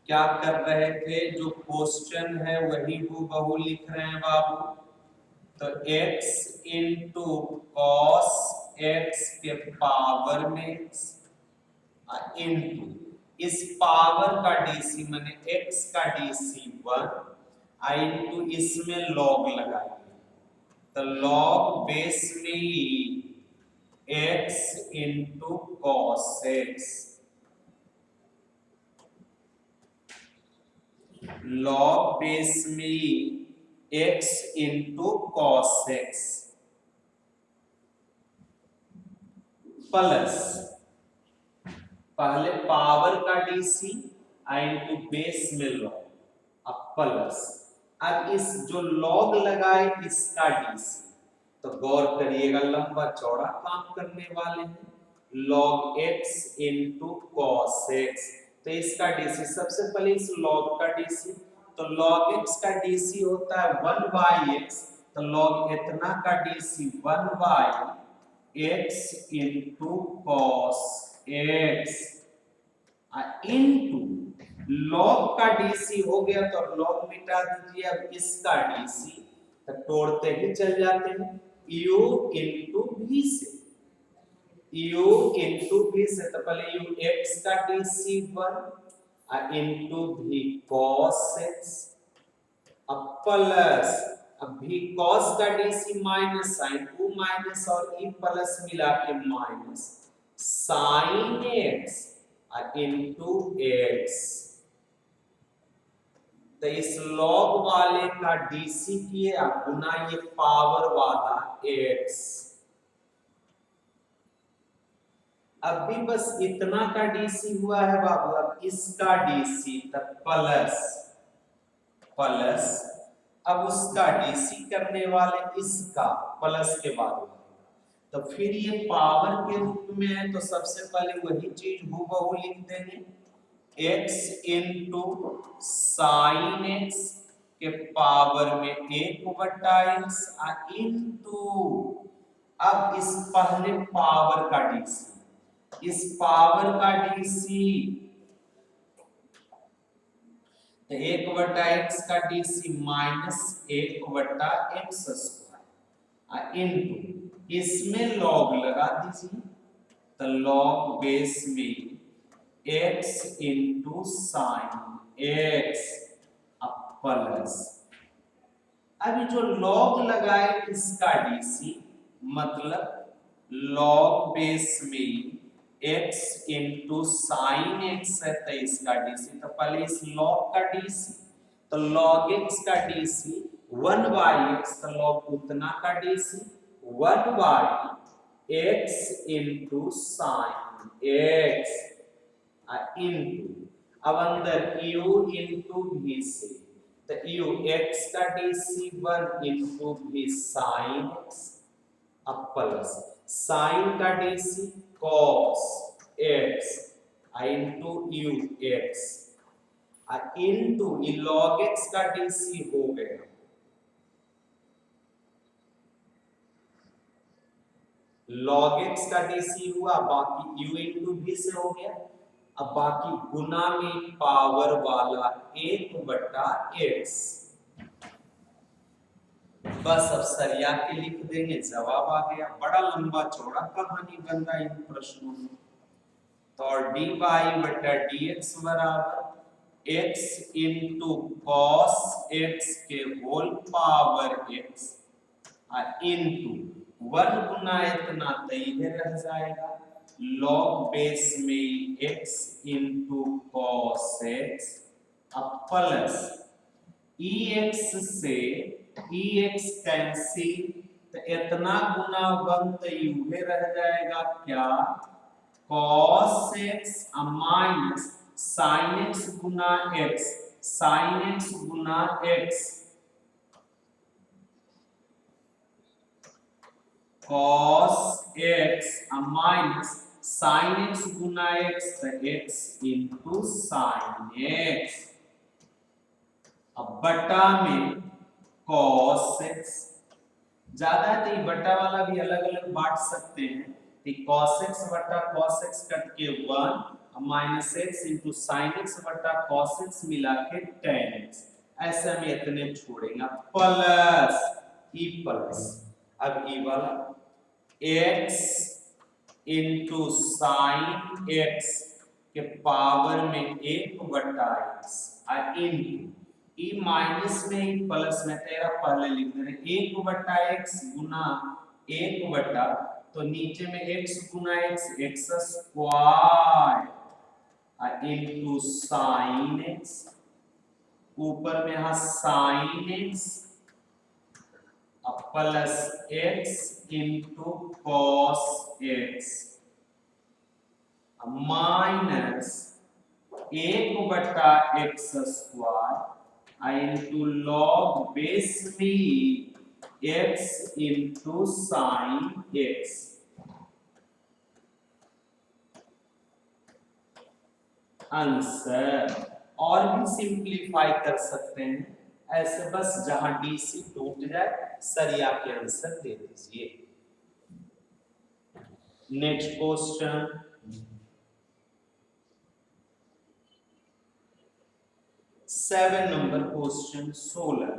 A: क्या कर रहे थे, जो क्वेश्चन है वही हूबहू लिख रहे हैं बाबू। तो x इंटू कॉस x के पावर में इंटू इस पावर का डीसी माने x का dc1 इंटू इसमें लॉग लगाएंगे, तो लॉग बेस में x into cos x, log base में x into cos x plus पहले पावर का डीसी इंटू बेस में लॉग, अब प्लस, अब इस जो लॉग लगाए इसका डीसी, तो गौर करिएगा लंबा चौड़ा काम करने वाले हैं, log x into cos x, तो इसका डीसी सबसे पहले इस लॉग का डीसी, तो लॉग x का डीसी होता है 1 बाई x, तो लॉग इतना का DC 1 by x into cos x into log का डीसी हो गया, तो लॉग मिटा दीजिए, अब इसका डीसी तो तोड़ते ही चल जाते हैं, u इंटू v से, u इंटू v से, तो पहले u x का DC 1 into v cos x, अब प्लस, अब v cos का DC minus sine u minus और e प्लस मिला के minus sine x into x, तो इस लॉग वाले का डीसी किए अब गुना ये पावर वाला x, अब भी बस इतना का डीसी हुआ है बाबू, अब इसका डीसी तब प्लस प्लस, अब उसका डीसी करने वाले इसका प्लस के बाद, तो फिर ये पावर के रूप में है, तो सबसे पहले वही चीज हूबहू लिख देंगे, x इंटू साइन x के पावर में 1/x इंटू, अब इस पहले पावर का डीसी, इस पावर का डीसी, तो 1/x का DC minus 1/x square into इसमें लॉग लगा दीजिए, तो लॉग बेस में x into sine x plus, अभी जो लॉग लगाए इसका डीसी मतलब लॉग बेस में x इंटू साइन x है, तो इसका डीसी, तो पहले इस लॉग का डीसी, तो लॉग x का डीसी 1 बाई x, तो लॉग उतना का DC 1 by x into sine x into, अब अंदर u इंटू v से, तो u x का DC 1 into v sine x, अब प्लस साइन का DC cos x into u x into log x का डीसी हो गया, log x का डीसी हुआ, बाकी u इंटू भी से हो गया। अब बाकी गुना में पावर वाला 1/x, बस अब सरिया के लिख देंगे, जवाब आ गया। बड़ा लंबा चौड़ा कहानी बन रहा है इन प्रश्नों में। तो dy बटा dx बराबर x इंटू कॉस x के होल पावर x इंटू 1 गुना इतना तो इधर रह जाएगा, log बेस में x इंटू कॉस x, अब प्लस ex से ex कैंसिल, तो इतना गुना 1 तो यूं रह जाएगा क्या, cos x minus sin x गुना x, sin x गुना x, cos x minus sin x गुना x, तो x इंटू sin x, अब बटा में cos x, ज्यादा है तो बटा वाला भी अलग अलग बांट सकते हैं, तो cos x बटा cos x कट के 1 minus x into sine x बटा cos x मिला के tan x, ऐसे हम इतने छोड़ेंगे, प्लस e प्लस, अब e वाला x इंटू साइन x के पावर में 1/x इंटू e माइनस में ही प्लस में तेरा पहले लिख दे रहे 1/x गुना 1 तो नीचे में x गुना x x square into sine x, ऊपर में यहाँ sine x plus x into cos x minus 1/x square into log base में x into sine x। Answer और भी सिंप्लीफाई कर सकते हैं ऐसे, बस जहां डीसी टूट जाए सरिया के आंसर दे दीजिए। Next question, seven number question 16,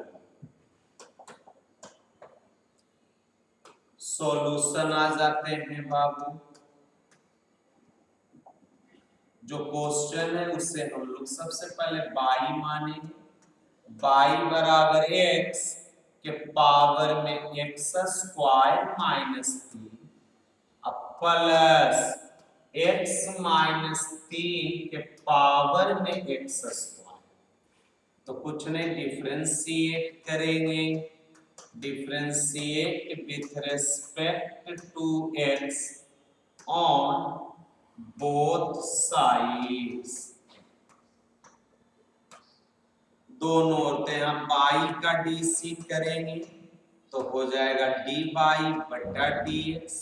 A: solution आ जाते हैं बाबू। जो क्वेश्चन है उससे हम लोग सबसे पहले बाई मानेंगे, बाई बराबर x के पावर में x square minus 3 plus x minus 3 के पावर में x स्क्वायर, तो कुछ नहीं डिफरेंशिएट करेंगे, differentiate with respect to x on both sides, दोनों ओर हम बाई का डीसी करेंगे तो हो जाएगा डी बाई बटा डी एक्स,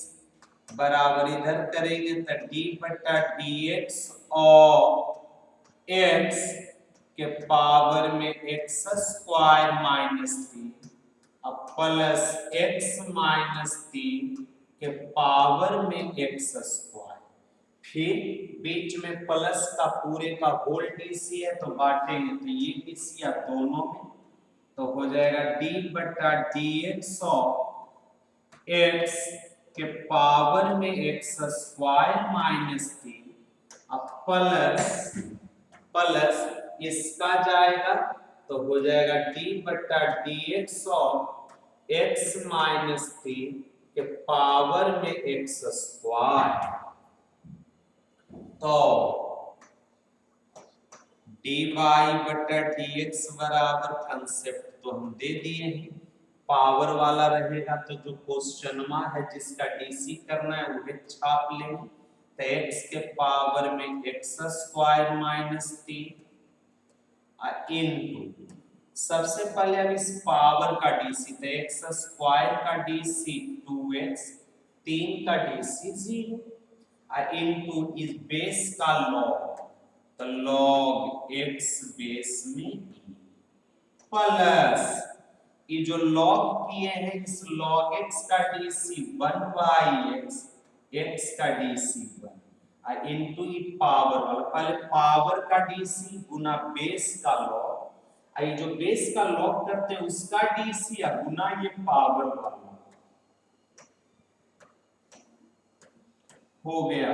A: बराबर इधर करेंगे तो डी बटा डी एक्स और एक्स के पावर में x square minus 3 plus x minus 3 के पावर में एक्स स्क्वायर, फिर बीच में प्लस का पूरे का होल डीसी है तो बांटेंगे तो ये डीसी आप दोनों में, तो हो जाएगा डी बटा डी एक्स और एक्स के पावर में x square minus 3 plus plus इसका जाएगा तो हो जाएगा डी बटा डी एक्स और एक्स माइनस 3 के पावर में एक्स स्क्वायर, तो dy बटा dx बराबर कंसेप्ट तो हम दे दिए हैं, पावर वाला रहेगा तो जो क्वेश्चन है जिसका डीसी करना है वो छाप लेंगे, तो x के पावर में x स्क्वायर माइनस 3 इंटू, सबसे पहले अब इस पावर का डीसी, तो x स्क्वायर का डीसी 2x, 3 का डीसी 0 इंटू इस बेस का लॉग, तो लॉग x बेस में प्लस ये जो लॉग किए हैं इस log x का dc 1 बाई x का dc 1 इनटू ई पावर वाला, पहले पावर का dc गुना बेस का log, ये जो बेस का log करते हैं उसका dc गुना ये पावर वाला हो गया।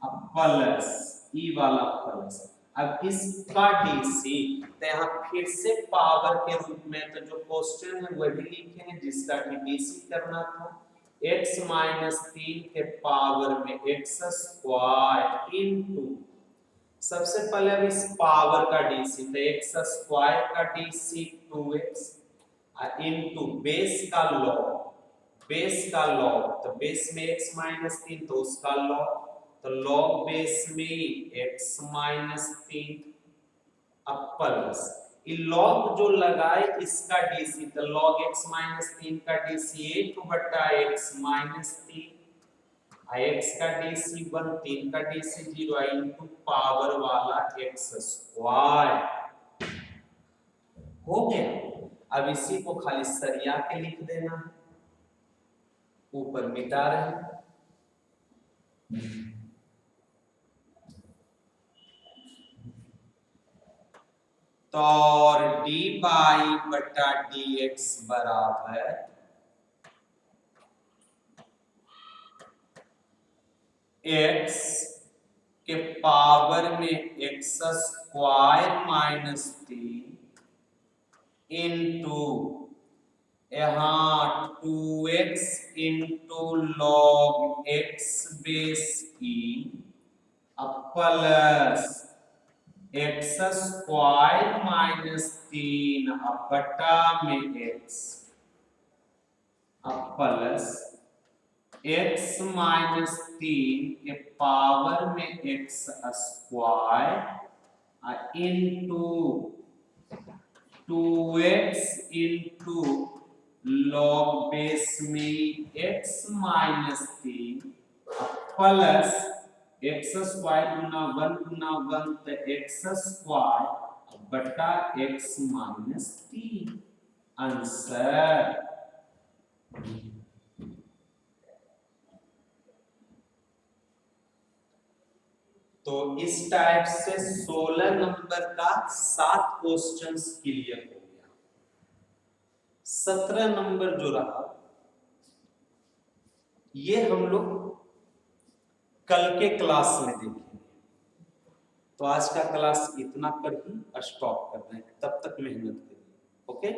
A: अब प्लस ई वाला प्लस, अब इसका डीसी तो यहाँ फिर से पावर के रूप में, तो जो क्वेश्चन है वही लिखे हैं जिसका कि डीसी करना था, x माइनस 3 के पावर में x स्क्वायर इनटू, सबसे पहले अब इस पावर का डीसी तो x स्क्वायर का डीसी 2x इनटू बेस का लॉग, बेस का लॉग तो बेस में x माइनस 3 तो उसका लॉग, तो लॉग बेस में x माइनस 3 अब प्लस ये लॉग जो लगाए इसका डीसी तो लॉग x माइनस 3 का डीसी 8 बटा x माइनस 3, x का डीसी 1 3 का डीसी 0 इनटू पावर वाला x स्क्वायर हो गया। अब इसी को खाली सरिया के लिख देना है, ऊपर मिटा रहे हैं। तो और डी बाई बटा डी एक्स बराबर x के पावर में x स्क्वायर माइनस 3 इंटू यहाँ 2x into log x base E plus x square minus 3 बटा में x प्लस x माइनस 3 के पावर में x square into 2x into log base में x minus 3 plus x square गुना 1 तो x square बटा x minus 3 answer. तो इस टाइप से 16 नंबर का 7 क्वेश्चंस क्लियर हो गया। 17 नंबर जो रहा ये हम लोग कल के क्लास में देखेंगे। तो आज का क्लास इतना कर ही स्टॉप कर रहे हैं, तब तक मेहनत करिए। ओके।